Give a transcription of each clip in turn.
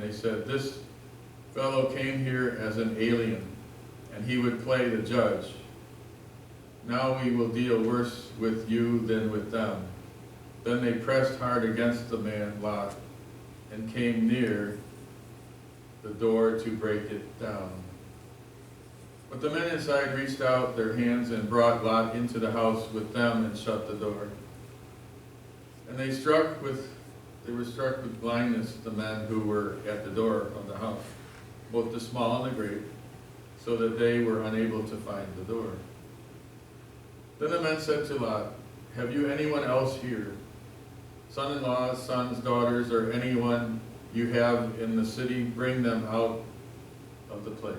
they said, "This fellow came here as an alien, and he would play the judge. Now we will deal worse with you than with them." Then they pressed hard against the man Lot and came near the door to break it down. But the men inside reached out their hands and brought Lot into the house with them and shut the door. And they were struck with blindness, the men who were at the door of the house, both the small and the great, so that they were unable to find the door. Then the men said to Lot, "Have you anyone else here? Son-in-laws, sons, daughters, or anyone you have in the city? Bring them out of the place.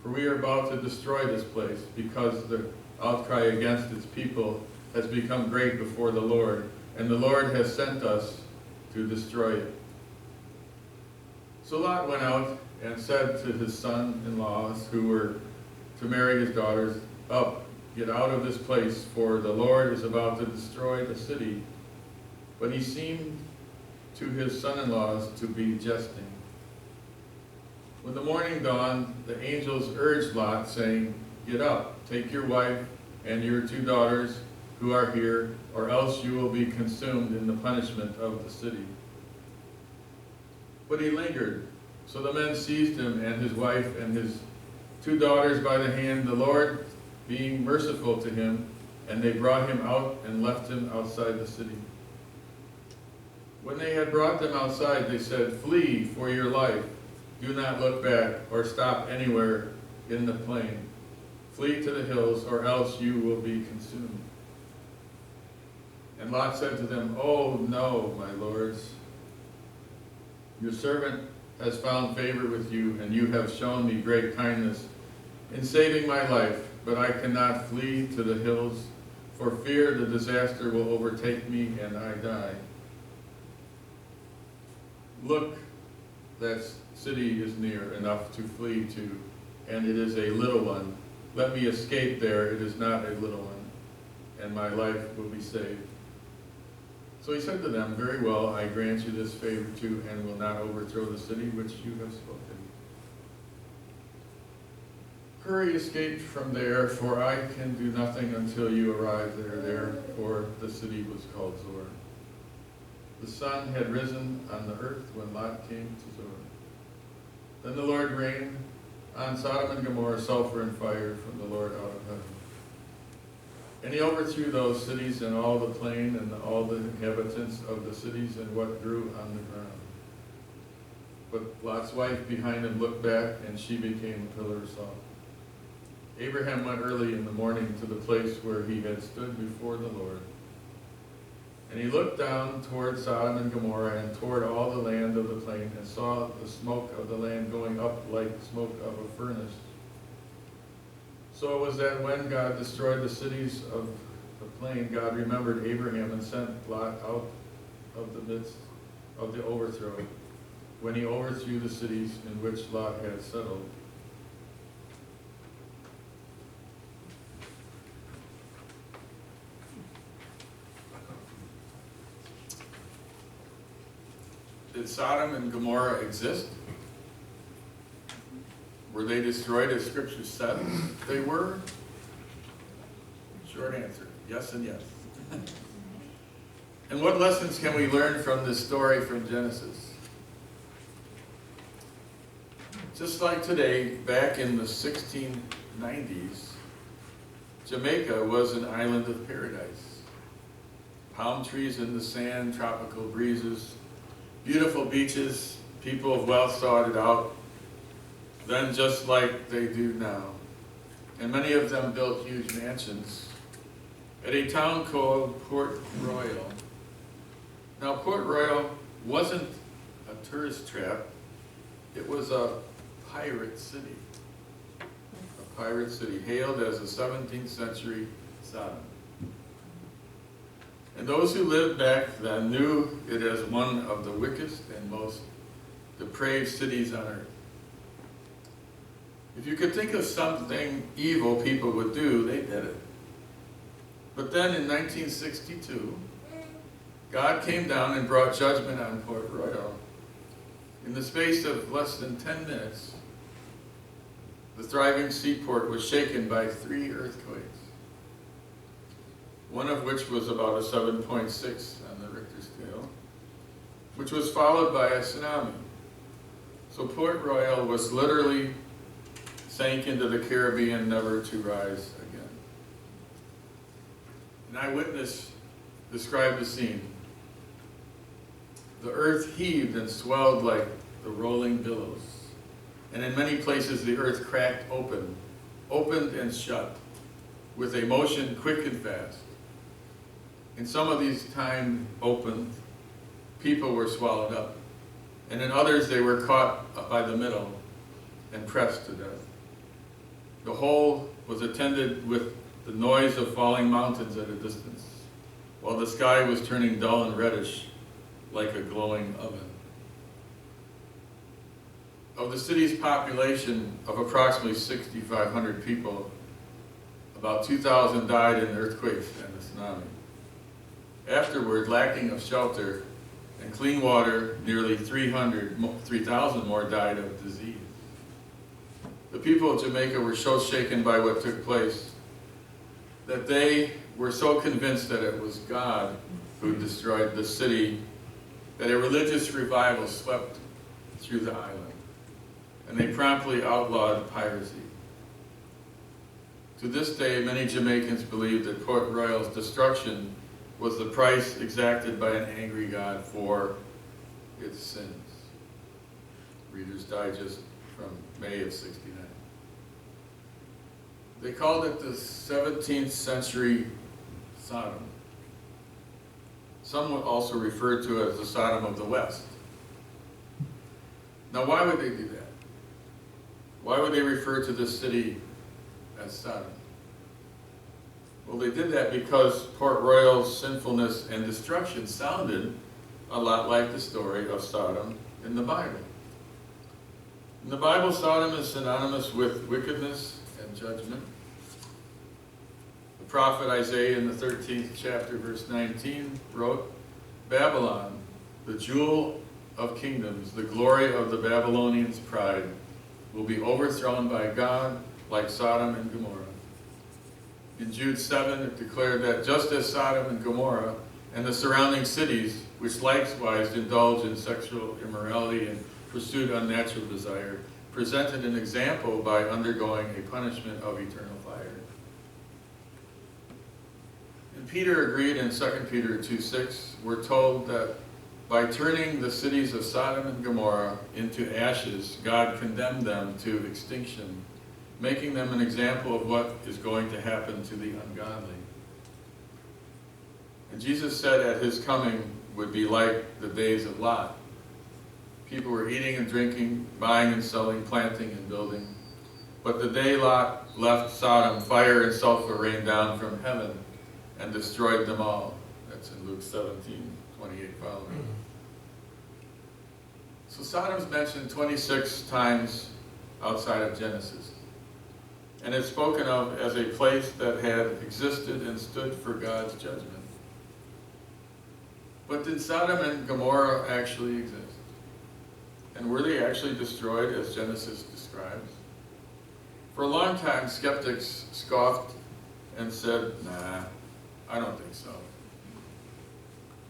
For we are about to destroy this place, because the outcry against its people has become great before the Lord, and the Lord has sent us to destroy it." So Lot went out and said to his son-in-laws who were to marry his daughters, "Up, get out of this place, for the Lord is about to destroy the city." But he seemed to his son-in-laws to be jesting. When the morning dawned, the angels urged Lot, saying, "Get up, take your wife and your 2 daughters who are here, or else you will be consumed in the punishment of the city." But he lingered. So the men seized him and his wife and his 2 daughters by the hand, the Lord being merciful to him, and they brought him out and left him outside the city. When they had brought them outside, they said, "Flee for your life. Do not look back or stop anywhere in the plain. Flee to the hills, or else you will be consumed." And Lot said to them, "Oh, no, my lords. Your servant has found favor with you, and you have shown me great kindness in saving my life, but I cannot flee to the hills for fear the disaster will overtake me and I die. Look, that city is near enough to flee to, and it is a little one. Let me escape there, it is not a little one, and my life will be saved." So he said to them, "Very well, I grant you this favor too, and will not overthrow the city which you have spoken. Hurry, escape from there, for I can do nothing until you arrive there." Therefore the city was called Zoar. The sun had risen on the earth when Lot came to Zoar. Then the Lord rained on Sodom and Gomorrah sulfur and fire from the Lord out of heaven. And he overthrew those cities and all the plain and all the inhabitants of the cities and what grew on the ground. But Lot's wife behind him looked back, and she became a pillar of salt. Abraham went early in the morning to the place where he had stood before the Lord. And he looked down toward Sodom and Gomorrah and toward all the land of the plain, and saw the smoke of the land going up like smoke of a furnace. So it was that when God destroyed the cities of the plain, God remembered Abraham and sent Lot out of the midst of the overthrow, when he overthrew the cities in which Lot had settled. Did Sodom and Gomorrah exist? Were they destroyed as Scripture said they were? Short answer, yes and yes. And what lessons can we learn from this story from Genesis? Just like today, back in the 1690s, Jamaica was an island of paradise. Palm trees in the sand, tropical breezes, beautiful beaches, people of wealth sought it out, then just like they do now. And many of them built huge mansions at a town called Port Royal. Now, Port Royal wasn't a tourist trap, it was a pirate city. A pirate city, hailed as a 17th century Sodom. And those who lived back then knew it as one of the wickedest and most depraved cities on earth. If you could think of something evil people would do, they did it. But then in 1962, God came down and brought judgment on Port Royal. In the space of less than 10 minutes, the thriving seaport was shaken by 3 earthquakes, one of which was about a 7.6 on the Richter scale, which was followed by a tsunami. So Port Royal was literally sank into the Caribbean, never to rise again. An eyewitness described the scene. The earth heaved and swelled like the rolling billows, and in many places the earth cracked opened and shut, with a motion quick and fast. In some of these timed opened, people were swallowed up, and in others they were caught by the middle and pressed to death. The whole was attended with the noise of falling mountains at a distance, while the sky was turning dull and reddish like a glowing oven. Of the city's population of approximately 6,500 people, about 2,000 died in earthquakes and the tsunami. Afterward, lacking of shelter and clean water, nearly 3,000 more died of disease. The people of Jamaica were so shaken by what took place that they were so convinced that it was God who destroyed the city that a religious revival swept through the island, and they promptly outlawed piracy. To this day, many Jamaicans believe that Port Royal's destruction was the price exacted by an angry God for its sins. Reader's Digest from May of '69. They called it the 17th century Sodom. Some would also refer to it as the Sodom of the West. Now, why would they do that? Why would they refer to this city as Sodom? Well, they did that because Port Royal's sinfulness and destruction sounded a lot like the story of Sodom in the Bible. In the Bible, Sodom is synonymous with wickedness and judgment. The prophet Isaiah in the 13th chapter, verse 19, wrote, "Babylon, the jewel of kingdoms, the glory of the Babylonians' pride, will be overthrown by God like Sodom and Gomorrah." In Jude 7, it declared that just as Sodom and Gomorrah and the surrounding cities, which likewise indulged in sexual immorality and pursued unnatural desire, presented an example by undergoing a punishment of eternal fire. And Peter agreed in 2 Peter 2:6, we're told that by turning the cities of Sodom and Gomorrah into ashes, God condemned them to extinction, making them an example of what is going to happen to the ungodly. And Jesus said at his coming would be like the days of Lot. People were eating and drinking, buying and selling, planting and building. But the day Lot left Sodom, fire and sulfur rained down from heaven and destroyed them all. That's in Luke 17:28 following. So Sodom's mentioned 26 times outside of Genesis. And it's spoken of as a place that had existed and stood for God's judgment. But did Sodom and Gomorrah actually exist? And were they actually destroyed as Genesis describes? For a long time, skeptics scoffed and said, nah, I don't think so.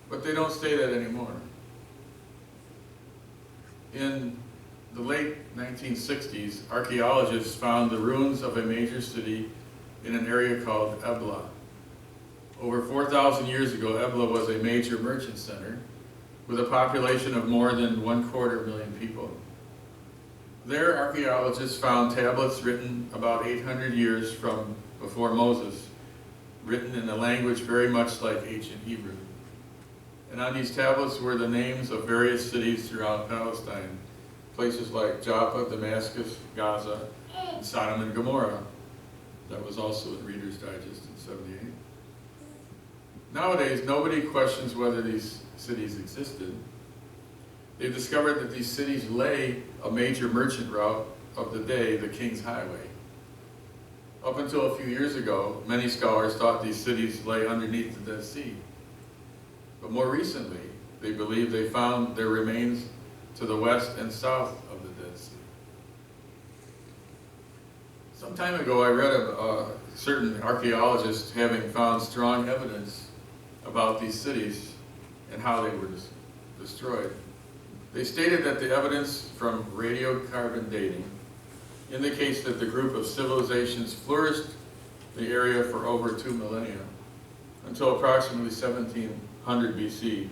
But they don't say that anymore. In the late 1960s, archaeologists found the ruins of a major city in an area called Ebla. Over 4,000 years ago, Ebla was a major merchant center with a population of more than 250,000 people. There, archaeologists found tablets written about 800 years from before Moses, written in a language very much like ancient Hebrew. And on these tablets were the names of various cities throughout Palestine, places like Joppa, Damascus, Gaza, and Sodom and Gomorrah. That was also in Reader's Digest in '78. Nowadays, nobody questions whether these cities existed. They've discovered that these cities lay a major merchant route of the day, the King's Highway. Up until a few years ago, many scholars thought these cities lay underneath the Dead Sea. But more recently, they believe they found their remains to to the west and south of the Dead Sea. Some time ago I read of certain archaeologists having found strong evidence about these cities and how they were destroyed. They stated that the evidence from radiocarbon dating indicates that the group of civilizations flourished the area for over 2 millennia, until approximately 1700 BC,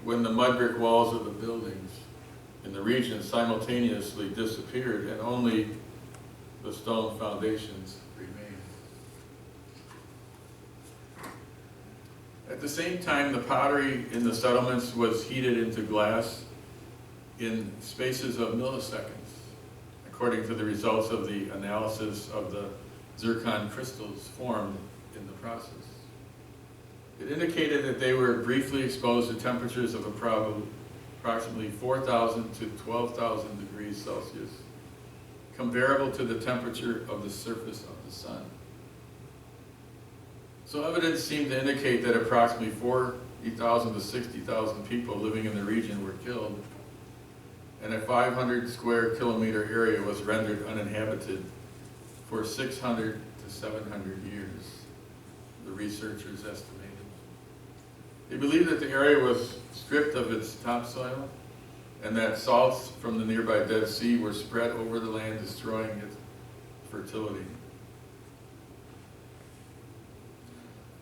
when the mud brick walls of the buildings in the region simultaneously disappeared and only the stone foundations remained. At the same time, the pottery in the settlements was heated into glass in spaces of milliseconds, according to the results of the analysis of the zircon crystals formed in the process. It indicated that they were briefly exposed to temperatures of approximately 4,000 to 12,000 degrees Celsius, comparable to the temperature of the surface of the sun. So evidence seemed to indicate that approximately 40,000 to 60,000 people living in the region were killed, and a 500 square kilometer area was rendered uninhabited for 600 to 700 years, the researchers estimated. They believed that the area was stripped of its topsoil and that salts from the nearby Dead Sea were spread over the land, destroying its fertility.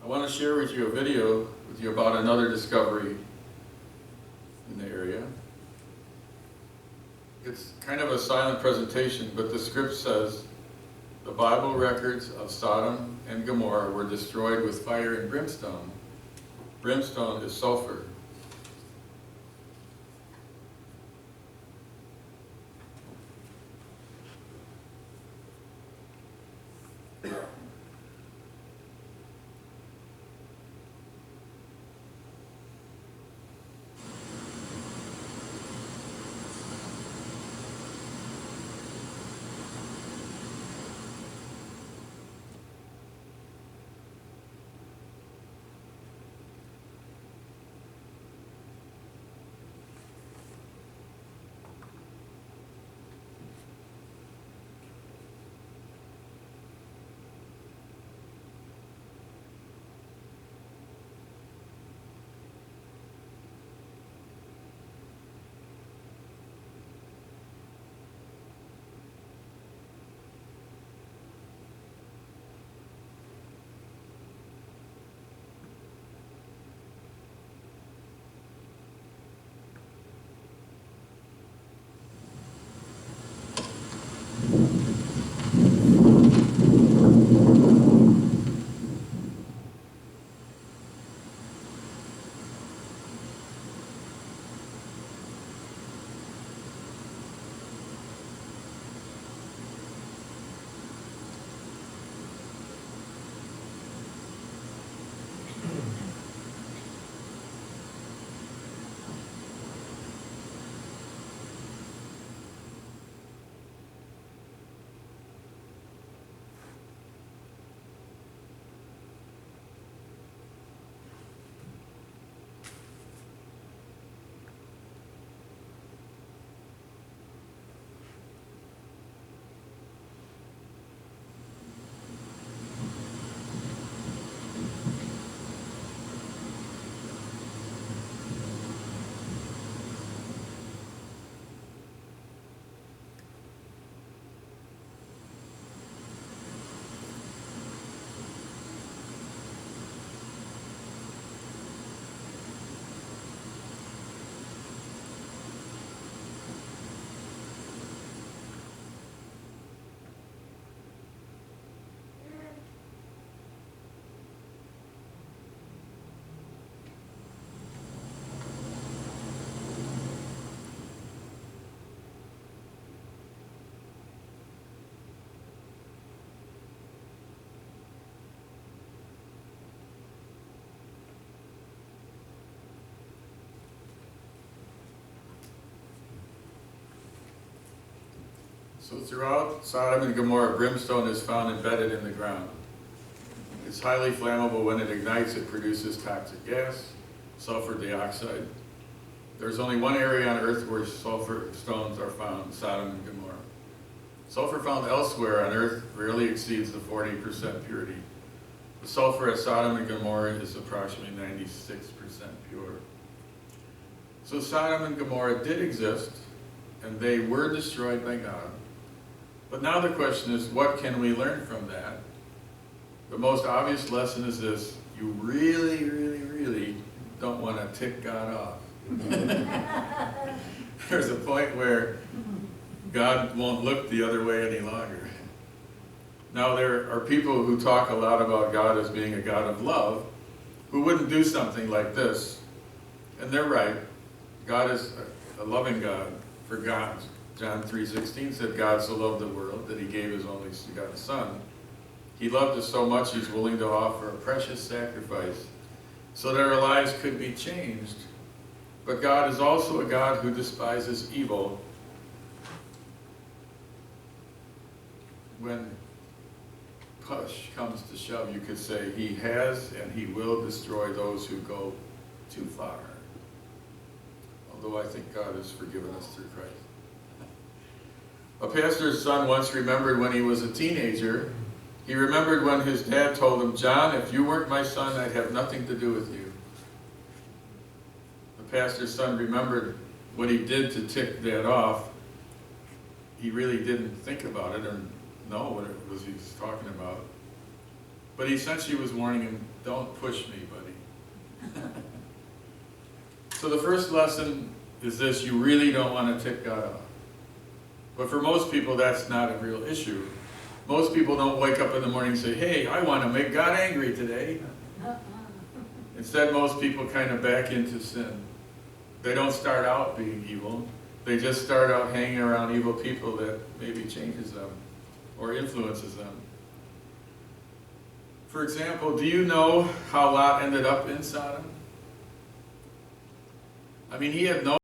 I want to share with you a video with you about another discovery in the area. It's kind of a silent presentation, but the script says, the Bible records of Sodom and Gomorrah were destroyed with fire and brimstone. Brimstone is sulfur. So throughout Sodom and Gomorrah, brimstone is found embedded in the ground. It's highly flammable. When it ignites, it produces toxic gas, sulfur dioxide, There's only one area on earth where sulfur stones are found, Sodom and Gomorrah. Sulfur found elsewhere on earth rarely exceeds the 40% purity. The sulfur at Sodom and Gomorrah is approximately 96% pure. So Sodom and Gomorrah did exist, and they were destroyed by God. But now the question is, what can we learn from that? The most obvious lesson is this: you really, really, really don't want to tick God off. There's a point where God won't look the other way any longer. Now, there are people who talk a lot about God as being a God of love, who wouldn't do something like this. And they're right. God is a loving God for God. John 3:16 said, God so loved the world that he gave his only begotten Son. He loved us so much he's willing to offer a precious sacrifice so that our lives could be changed. But God is also a God who despises evil. When push comes to shove, you could say he has and he will destroy those who go too far. Although I think God has forgiven us through Christ. A pastor's son once remembered when he was a teenager, he remembered when his dad told him, John, if you weren't my son, I'd have nothing to do with you. The pastor's son remembered what he did to tick Dad off. He really didn't think about it or know what it was he was talking about. But he essentially was warning him, don't push me, buddy. So the first lesson is this: you really don't want to tick God off. But for most people, that's not a real issue. Most people don't wake up in the morning and say, hey, I want to make God angry today. Instead, most people kind of back into sin. They don't start out being evil. They just start out hanging around evil people that maybe changes them or influences them. For example, do you know how Lot ended up in Sodom? I mean, he had no